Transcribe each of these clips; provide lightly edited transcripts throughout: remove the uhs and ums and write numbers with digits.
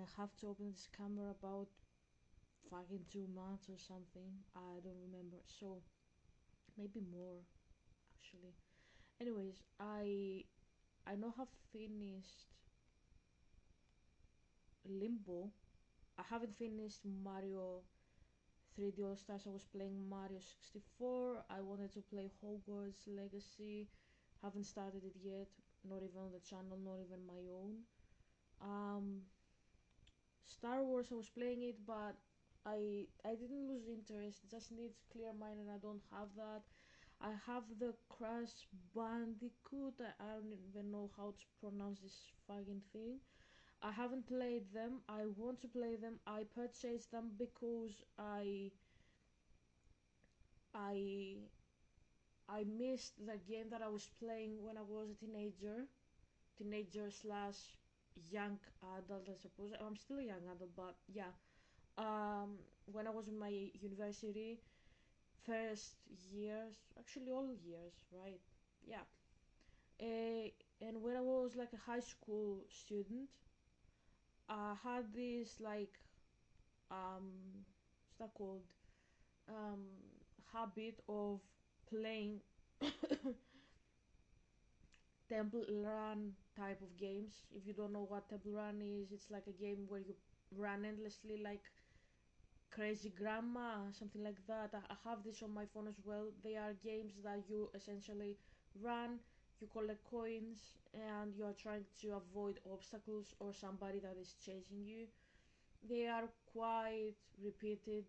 I have to open this camera about fucking 2 months or something. I don't remember. So maybe more actually. Anyways, I now have finished Limbo. I haven't finished Mario 3D All Stars. I was playing Mario 64. I wanted to play Hogwarts Legacy. Haven't started it yet. Not even on the channel, not even my own. Star Wars, I was playing it, but I didn't lose interest. It just needs clear mind, and I don't have that. I have the Crash Bandicoot. I don't even know how to pronounce this fucking thing. I haven't played them. I want to play them. I purchased them because I I missed the game that I was playing when I was a teenager slash young adult, I suppose. I'm still a young adult, but yeah. When I was in my university, first years, actually all years, right? Yeah. Uh, and when I was like a high school student, I had this like what's that called? Um, habit of playing temple run type of games. If you don't know what temple run is, it's like a game where you run endlessly like crazy grandma, something like that. I have this on my phone as well. They are games that you essentially run, you collect coins, and you are trying to avoid obstacles or somebody that is chasing you. They are quite repeated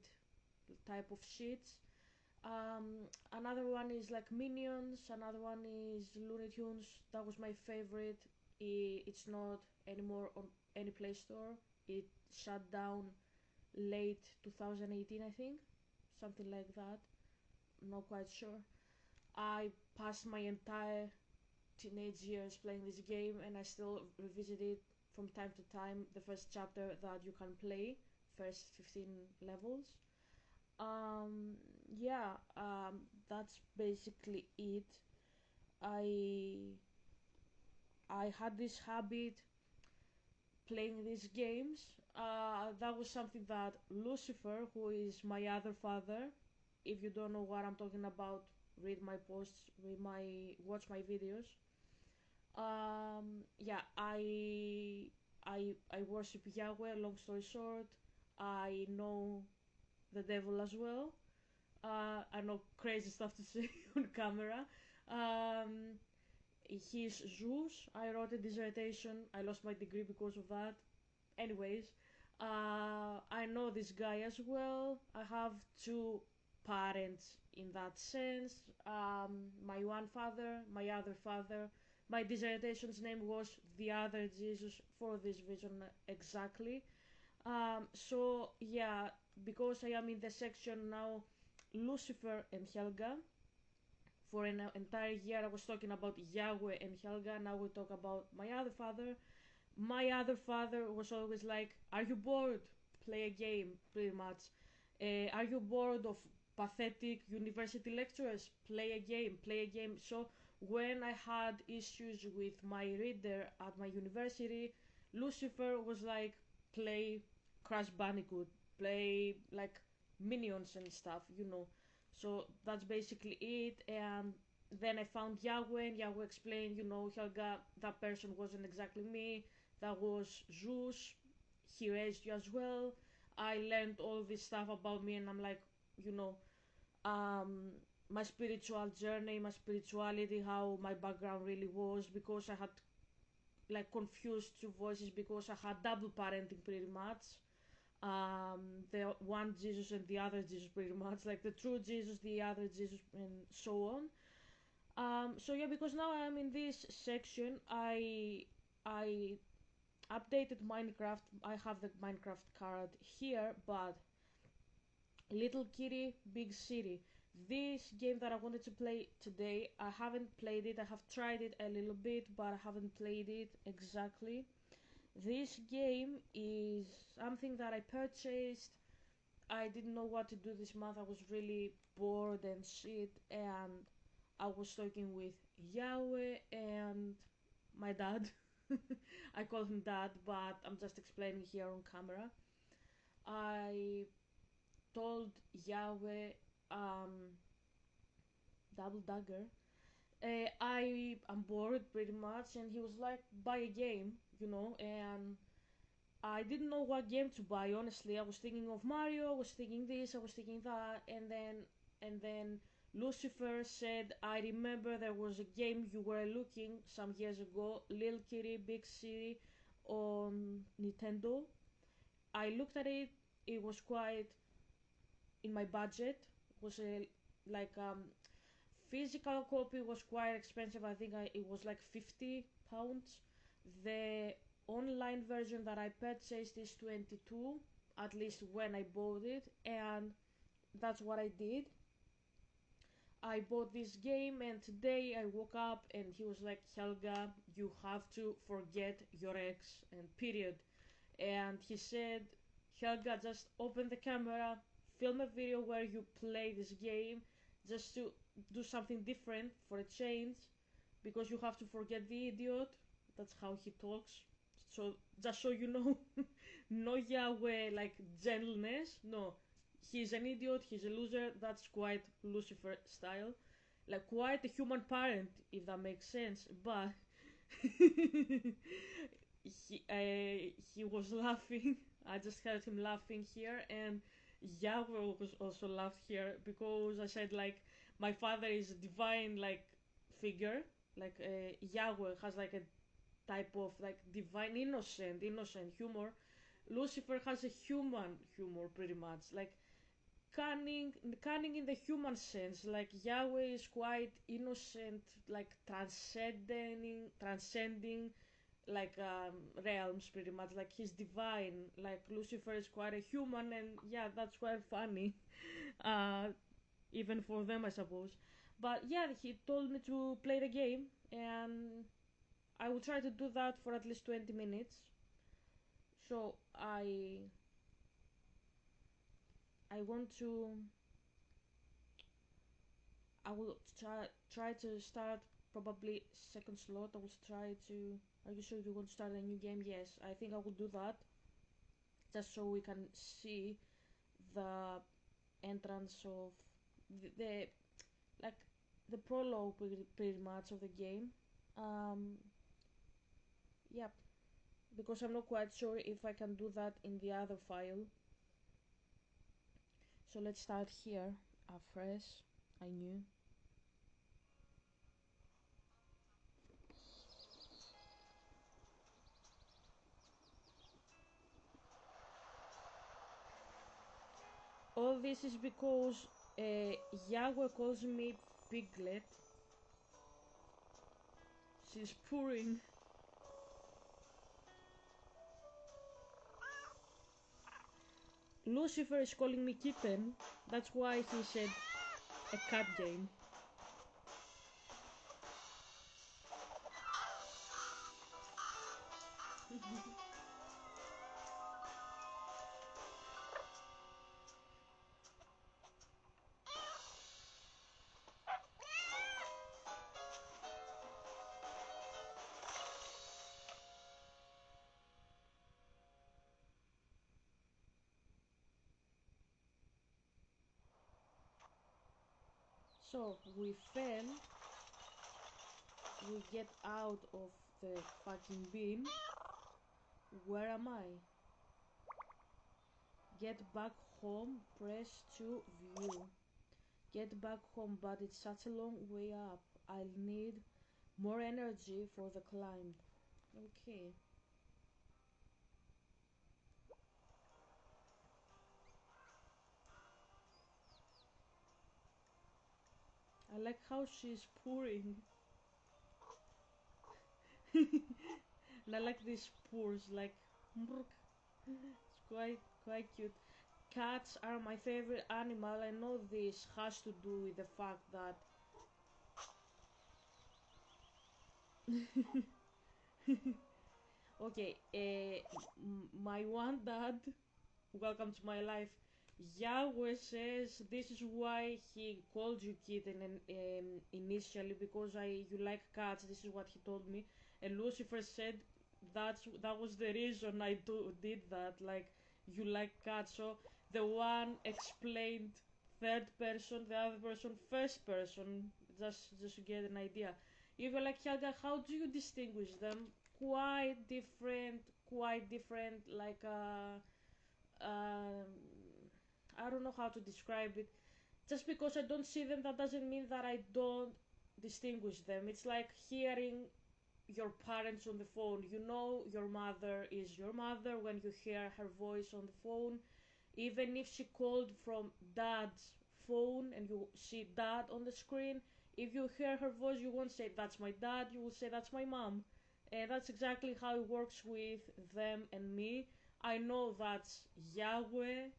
type of shits. Another one is like Minions. Another one is Looney Tunes. That was my favorite. It's not anymore on any Play Store. It shut down late 2018, I think, something like that. Not quite sure. I passed my entire teenage years playing this game, and I still revisit it from time to time. The first chapter that you can play, first 15 levels. Um, yeah, that's basically it. I I had this habit playing these games. That was something that Lucifer, who is my other father, if you don't know what I'm talking about, read my posts, watch my videos. Yeah, I worship Yahweh. Long story short, I know the devil as well. I know crazy stuff to say on camera. Um, he's Zeus. I wrote a dissertation. I lost my degree because of that. Anyways, I know this guy as well. I have two parents in that sense. My one father, my other father. My dissertation's name was The Other Jesus for this reason exactly. So yeah, because I am in the section now, Lucifer and Helga. For an entire year, I was talking about Yahweh and Helga. Now we talk about my other father. My other father was always like, "Are you bored? Play a game." Pretty much. Are you bored of pathetic university lecturers? Play a game. Play a game. So when I had issues with my reader at my university, Lucifer was like, "Play Crash Bandicoot. Play like Minions and stuff, you know." So that's basically it. And then I found Yahweh, and Yahweh explained, Helga, that person wasn't exactly me. That was Zeus. He raised you as well. I learned all this stuff about me, and I'm like, you know, um, my spiritual journey, my spirituality, how my background really was, because I had like confused two voices because I had double parenting pretty much. The one Jesus and the other Jesus, pretty much, like the true Jesus, the other Jesus, and so on. So yeah, because now I'm in this section, I updated Minecraft. I have the Minecraft card here, but Little Kitty, Big City. This game that I wanted to play today, I haven't played it. I have tried it a little bit, but I haven't played it exactly. This game is something that I purchased. I didn't know what to do this month. I was really bored and shit, and I was talking with Yahweh and my dad. I call him dad, but I'm just explaining here on camera. I told Yahweh, double dagger, I am bored pretty much, and he was like, buy a game, and I didn't know what game to buy. Honestly, I was thinking of Mario, I was thinking this, I was thinking that, and then Lucifer said, I remember there was a game you were looking some years ago, Little Kitty Big City on Nintendo. I looked at it. It was quite in my budget. It was a like physical copy was quite expensive. I think it was like £50. The online version that I purchased is 22, at least when I bought it, and that's what I did. I bought this game, and today I woke up and he was like, Helga, you have to forget your ex, and period. And he said, Helga, just open the camera, film a video where you play this game, just to do something different for a change, because you have to forget the idiot. That's how he talks. So, just so you know, no Yahweh like gentleness, no. He's an idiot, he's a loser, that's quite Lucifer style. Like, quite a human parent, if that makes sense, but he was laughing. I just heard him laughing here, and Yahweh was also laughed here because I said like my father is a divine like figure, like Yahweh has like a type of like divine innocent humor. Lucifer has a human humor pretty much, like cunning, cunning in the human sense. Like Yahweh is quite innocent, like transcending like realms pretty much, like he's divine. Like Lucifer is quite a human, and yeah, that's quite funny. uh Even for them, I suppose. But yeah, he told me to play the game, and I will try to do that for at least 20 minutes. So I want to I will try to start probably second slot. I will try to. Are you sure you want to start a new game? Yes, I think I will do that, just so we can see the entrance of the like the prologue pretty much of the game. Um, yep, because I'm not quite sure if I can do that in the other file. So let's start here afresh. I knew. All this is because Yahweh calls me Piglet. She's purring. Lucifer is calling me Kitten. That's why he said a cat game. So we fell. We get out of the fucking beam. Where am I? Get back home. Press to view. Get back home, but it's such a long way up. I'll need more energy for the climb. Okay. I like how she's pouring. And I like these pores, like it's quite cute. Cats are my favorite animal. I know this has to do with the fact that okay, my one dad, welcome to my life. Yahweh says this is why he called you kitten and, initially, because you like cats. This is what he told me. And Lucifer said that was the reason did that. Like, you like cats, so the one explained third person, the other person first person, just to get an idea. If you're like, Helga, how do you distinguish them? Quite different, quite different. Like um, I don't know how to describe it. Just because I don't see them, that doesn't mean that I don't distinguish them. It's like hearing your parents on the phone. You know your mother is your mother when you hear her voice on the phone. Even if she called from dad's phone and you see dad on the screen, if you hear her voice, you won't say that's my dad, you will say that's my mom. And that's exactly how it works with them and me. I know that's Yahweh,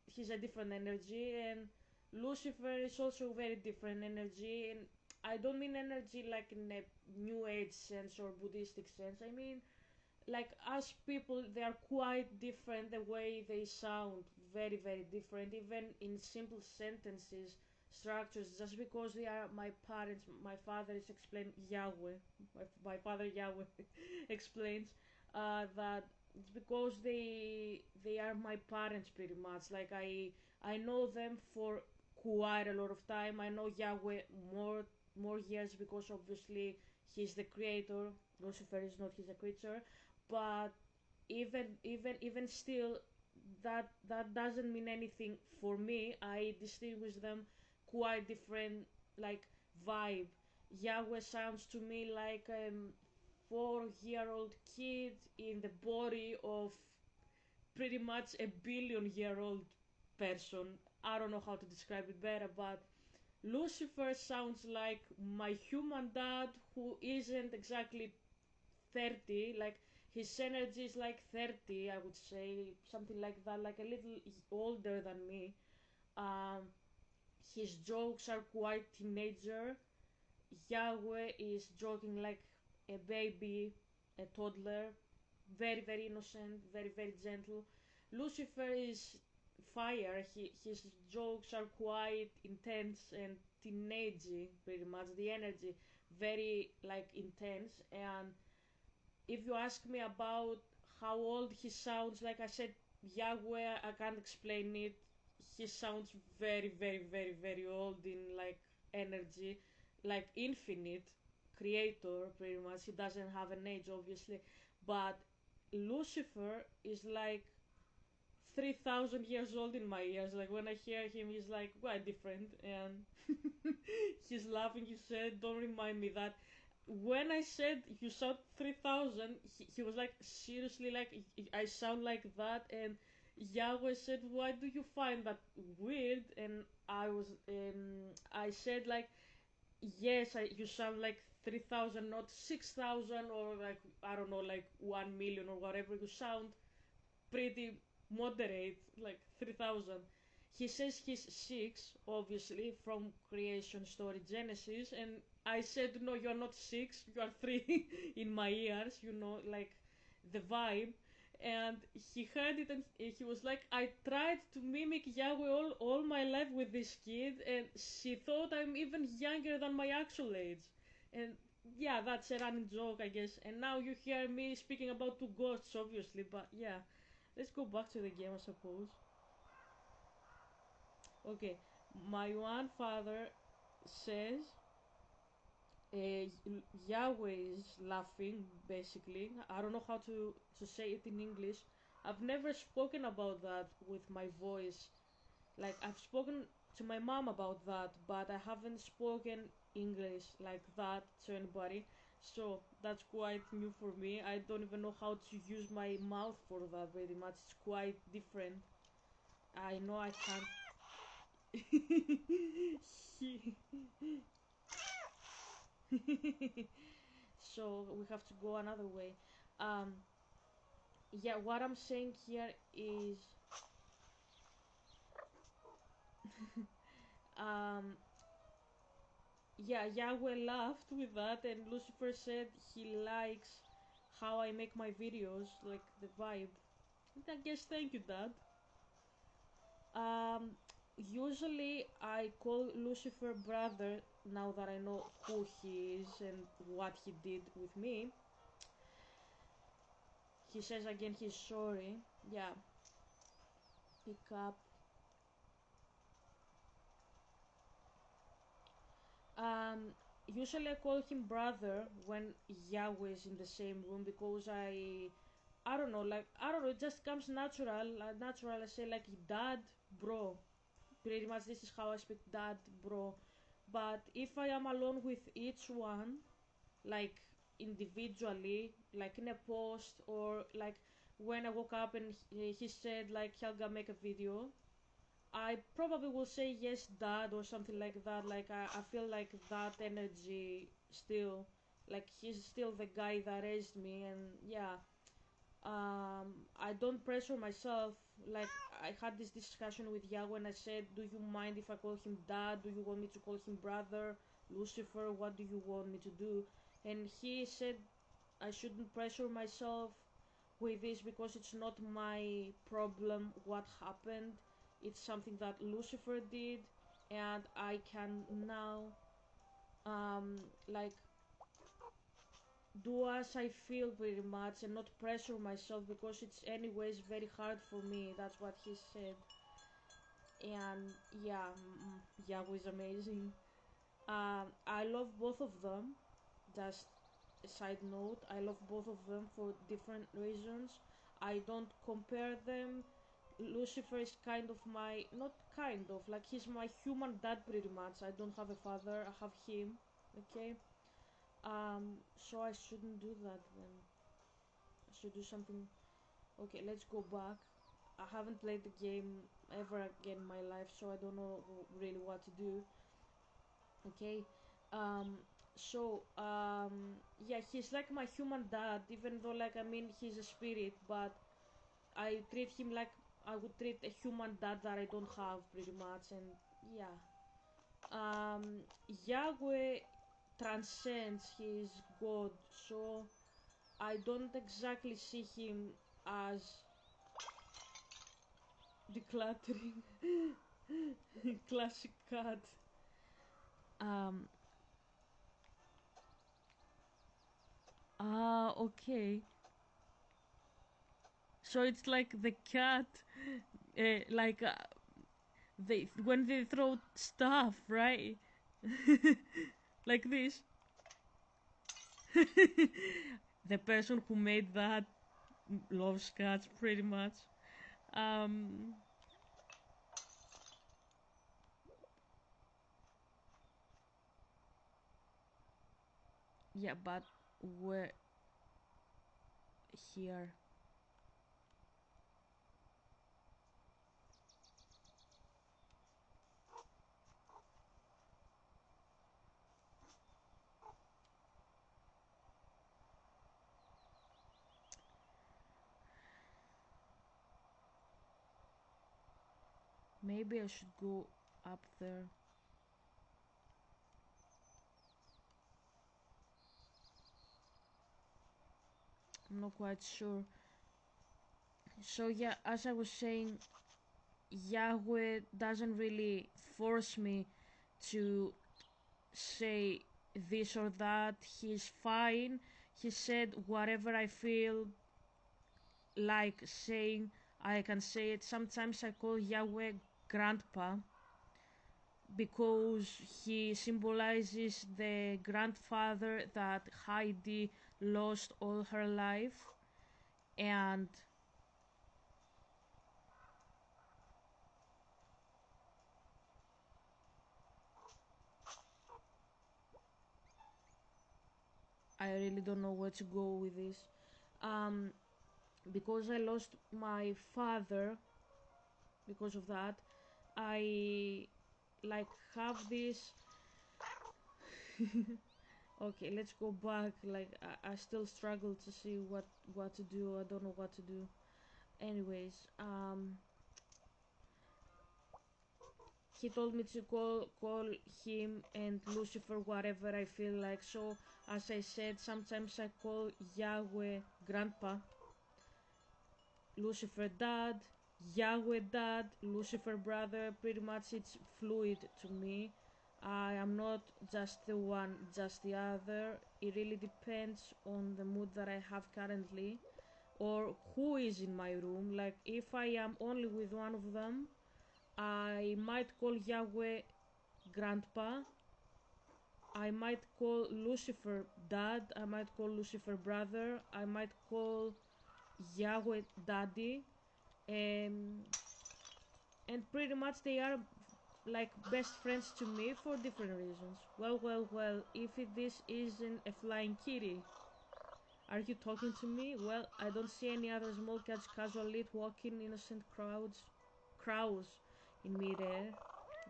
he's a different energy, and Lucifer is also very different energy. And I don't mean energy like in a new age sense or Buddhistic sense. I mean, like, us people, they are quite different, the way they sound, very very different, even in simple sentences, structures. Just because they are my parents, my father is explained Yahweh, my father Yahweh explains that it's because they are my parents pretty much. Like, I know them for quite a lot of time. I know Yahweh more years because obviously he's the creator. Lucifer is not, he's a creature. But even still, that doesn't mean anything for me. I distinguish them quite different, like, vibe. Yahweh sounds to me like 4-year-old kid in the body of pretty much a billion-year-old person. I don't know how to describe it better, but Lucifer sounds like my human dad who isn't exactly 30. Like, his energy is like 30, I would say, something like that, like a little older than me. um his jokes are quite teenager. Yahweh is joking like a baby, a toddler, very very innocent, very very gentle. Lucifer is fire. His jokes are quite intense and teenagey, pretty much, the energy very like intense. And if you ask me about how old he sounds, like I said, Yahweh, I can't explain it. He sounds very, very, very, very old in like energy, like infinite creator, pretty much. He doesn't have an age, obviously, but Lucifer is like 3,000 years old in my ears. Like, when I hear him, he's like quite different, and he's laughing. He said, "Don't remind me that." When I said you sound 3,000, he was like, seriously, like, I sound like that? And Yahweh said, why do you find that weird? And I said, like, yes, you sound like 3,000, not 6,000, or like, I don't know, like 1 million or whatever. You sound pretty moderate, like 3,000. He says he's 6, obviously, from creation story Genesis, and I said, no, you're not 6, you are 3 in my ears, like the vibe. And he heard it, and he was like, I tried to mimic Yahweh all my life with this kid, and she thought I'm even younger than my actual age. And yeah, that's a running joke, I guess. And now you hear me speaking about two ghosts, obviously, but yeah. Let's go back to the game, I suppose. Okay, my one father says uh, Yahweh is laughing, basically. I don't know how to say it in English. I've never spoken about that with my voice. Like, I've spoken to my mom about that, but I haven't spoken English like that to anybody. So that's quite new for me. I don't even know how to use my mouth for that, very much. It's quite different. I know I can't. So we have to go another way. Um, yeah, what I'm saying here is, um, yeah, Yahweh laughed with that, and Lucifer said he likes how I make my videos, like the vibe. And I guess thank you, Dad. Um, Usually I call Lucifer brother now that I know who he is and what he did with me. he says again he's sorry. Yeah, pick up. Um, Usually I call him brother when Yahweh is in the same room because I don't know, like I don't know, it just comes natural. Natural. I say like dad, bro. Pretty much this is how I speak, dad, bro. But if I am alone with each one, like individually, like in a post or like when I woke up and he said like Helga make a video, I probably will say yes, dad, or something like that. Like I feel like that energy still, like he's still the guy that raised me, and yeah. I don't pressure myself. Like I had this discussion with Yahweh, and I said, "Do you mind if I call him dad? Do you want me to call him brother, Lucifer? What do you want me to do?" And he said, "I shouldn't pressure myself with this because it's not my problem what happened. It's something that Lucifer did, and I can now like do as I feel pretty much and not pressure myself because it's anyways very hard for me." That's what he said. And yeah, Yahweh is amazing. I love both of them. Just a side note, I love both of them for different reasons. I don't compare them. Lucifer is kind of my, not kind of, like he's my human dad pretty much. I don't have a father, I have him. Okay. So I shouldn't do that then. I should do something. Okay, let's go back. I haven't played the game ever again in my life, so I don't know really what to do. Okay. Um. Yeah, he's like my human dad, even though like I mean he's a spirit, but I treat him like I would treat a human dad that I don't have pretty much, and yeah. Yahweh transcends. He is God, so I don't exactly see him as decluttering. Classic cat. Um. Okay. So it's like the cat, like they when they throw stuff, right? Like this. The person who made that loves cats pretty much. Um. Yeah, but we're here. Maybe I should go up there. I'm not quite sure. So yeah, as I was saying, Yahweh doesn't really force me to say this or that. He's fine. He said whatever I feel like saying, I can say it. Sometimes I call Yahweh grandpa because he symbolizes the grandfather that Heidi lost all her life, and I really don't know where to go with this. Um, because I lost my father, because of that, I like have this. Okay, let's go back. Like I still struggle to see what to do. I don't know what to do. Anyways, he told me to call him and Lucifer whatever I feel like. So as I said, sometimes I call Yahweh grandpa, Lucifer dad, Yahweh dad, Lucifer brother. Pretty much it's fluid to me. I am not just the one, just the other. It really depends on the mood that I have currently, or who is in my room. Like if I am only with one of them, I might call Yahweh grandpa, I might call Lucifer dad, I might call Lucifer brother, I might call Yahweh daddy, and pretty much they are like best friends to me for different reasons. Well, if this isn't a flying kitty. Are you talking to me? Well, I don't see any other small cats casually walking innocent crows in midair.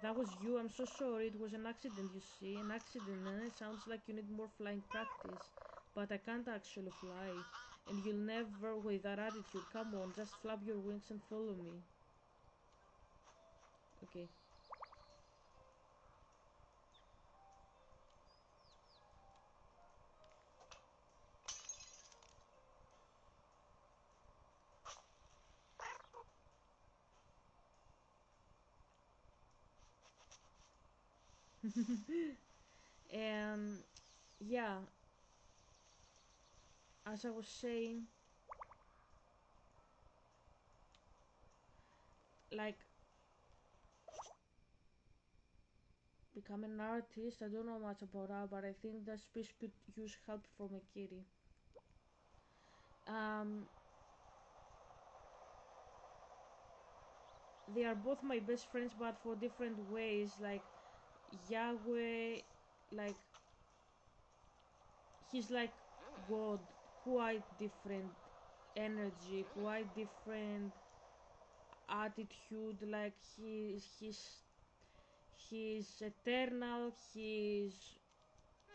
That was you, I'm so sorry, it was an accident, you see. An accident, eh? Sounds like you need more flying practice. But I can't actually fly. And you'll never with that attitude. Come on, just flap your wings and follow me. Okay. And yeah, as I was saying, like become an artist, I don't know much about that, but I think that space could use help from a kitty. Um, they are both my best friends, but for different ways. Like Yahweh, like he's like God, quite different energy, quite different attitude. Like he's eternal, he's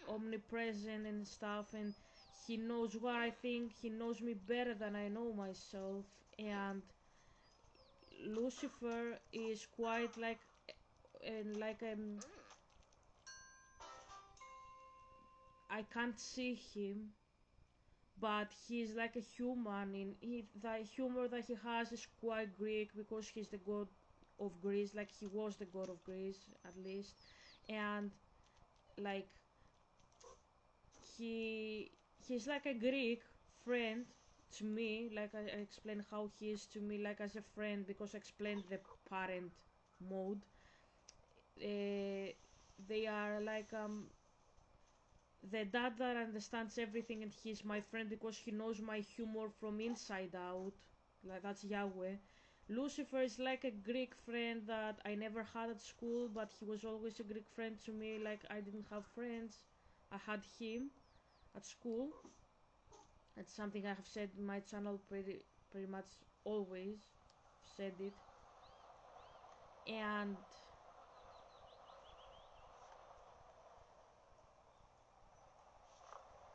omnipresent and stuff, and he knows what I think, he knows me better than I know myself. And Lucifer is quite like and like I can't see him, but he's like a human. In the humor that he has is quite Greek because he's the god of Greece, like he was the god of Greece at least. And like he's like a Greek friend to me. Like I explained how he is to me, like as a friend, because I explained the parent mode. They are like the dad that understands everything, and he's my friend because he knows my humor from inside out. Like that's Yahweh. Lucifer is like a Greek friend that I never had at school, but he was always a Greek friend to me. Like I didn't have friends, I had him at school. That's something I have said in my channel pretty much always said it. And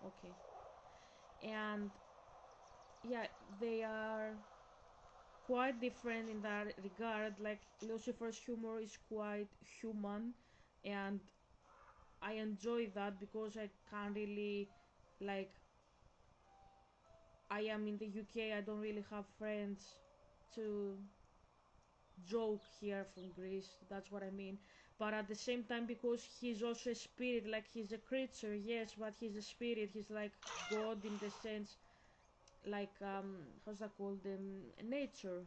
okay, and yeah, they are quite different in that regard. Like Lucifer's humor is quite human, and I enjoy that because I can't really, like, I am in the UK, I don't really have friends to joke here from Greece, that's what I mean. But at the same time, because he's also a spirit, like he's a creature, yes, but he's a spirit, he's like God in the sense, like, how's that called, nature.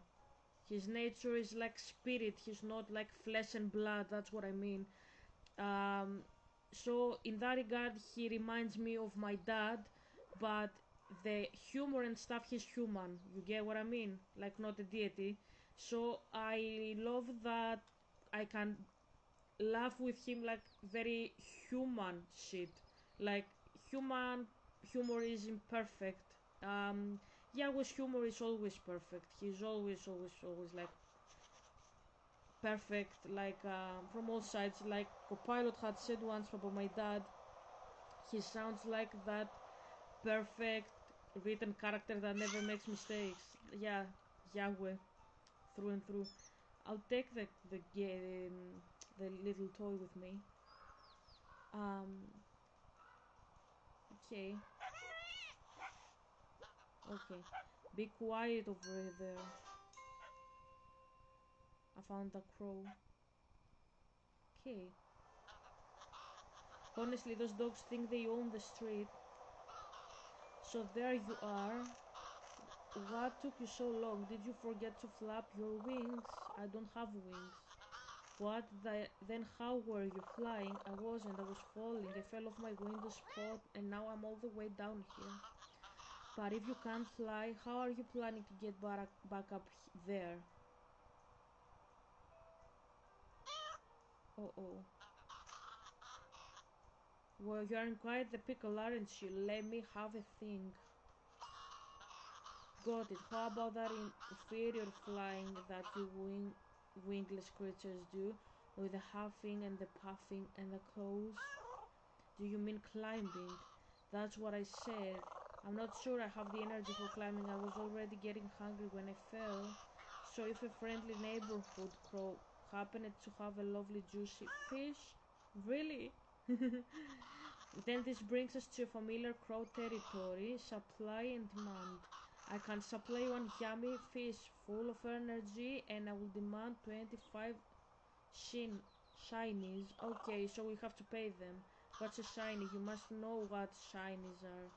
His nature is like spirit, he's not like flesh and blood, that's what I mean. Um, so in that regard, he reminds me of my dad, but the humor and stuff, he's human. You get what I mean? Like not a deity. So I love that I can laugh with him like very human shit. Like human humor is imperfect. Yahweh's humor is always perfect. He's always like perfect, like from all sides. Like Copilot had said once about my dad, he sounds like that perfect written character that never makes mistakes. Yeah, Yahweh, through and through. I'll take the little toy with me. Okay, okay. Be quiet over there. I found a crow. Okay. Honestly, those dogs think they own the street. So there you are. What took you so long? Did you forget to flap your wings? I don't have wings. What? Then how were you flying? I wasn't. I was falling. I fell off my window spot and now I'm all the way down here. But if you can't fly, how are you planning to get back up there? Uh-oh. Well, you're in quite the pickle, aren't you? Let me have a think. Got it. How about that inferior flying that you wingless creatures do, with the huffing and the puffing and the claws? Do you mean climbing? That's what I said. I'm not sure I have the energy for climbing. I was already getting hungry when I fell. So if a friendly neighborhood crow happened to have a lovely juicy fish, really? Then this brings us to familiar crow territory, supply and demand. I can supply one yummy fish full of energy and I will demand 25 shinies. Okay, so we have to pay them. What's a shiny? You must know what shinies are.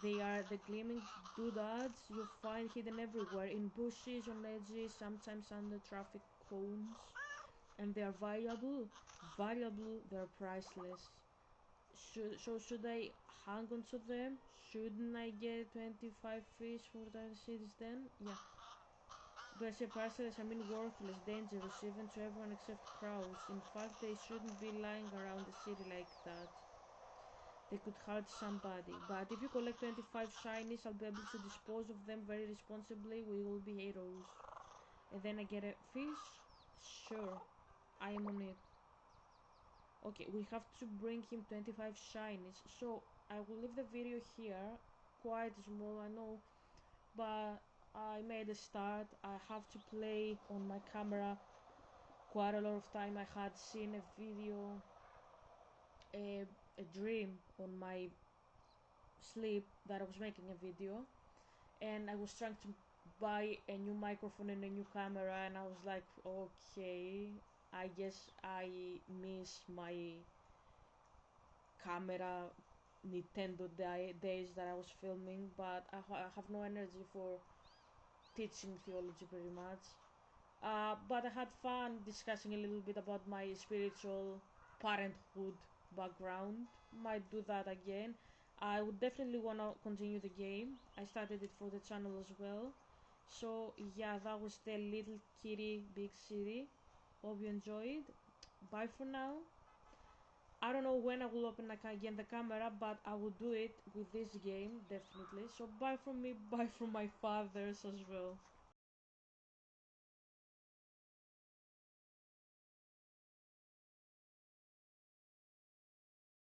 They are the gleaming doodads you find hidden everywhere, in bushes, on edges, sometimes under traffic cones. And they are valuable? Valuable, they're priceless. Should I hang on to them? Shouldn't I get 25 fish for the cities then? Yeah. Do I say priceless? I mean worthless, dangerous, even to everyone except crows. In fact, they shouldn't be lying around the city like that. They could hurt somebody. But if you collect 25 shinies, I'll be able to dispose of them very responsibly. We will be heroes. And then I get a fish? Sure. I am on it. Okay, we have to bring him 25 shinies. So, I will leave the video here. Quite small, I know. But I made a start. I have to play on my camera quite a lot of time. I had seen a video, a dream on my sleep that I was making a video, and I was trying to buy a new microphone and a new camera, and I was like, okay, I guess I miss my camera Nintendo days that I was filming, but I have no energy for teaching theology pretty much. But I had fun discussing a little bit about my spiritual parenthood background. Might do that again. I would definitely want to continue the game. I started it for the channel as well. So yeah, that was the Little Kitty Big City. Hope you enjoyed. Bye for now. I don't know when I will open again the camera, but I will do it with this game definitely. So bye from me, bye from my fathers as well.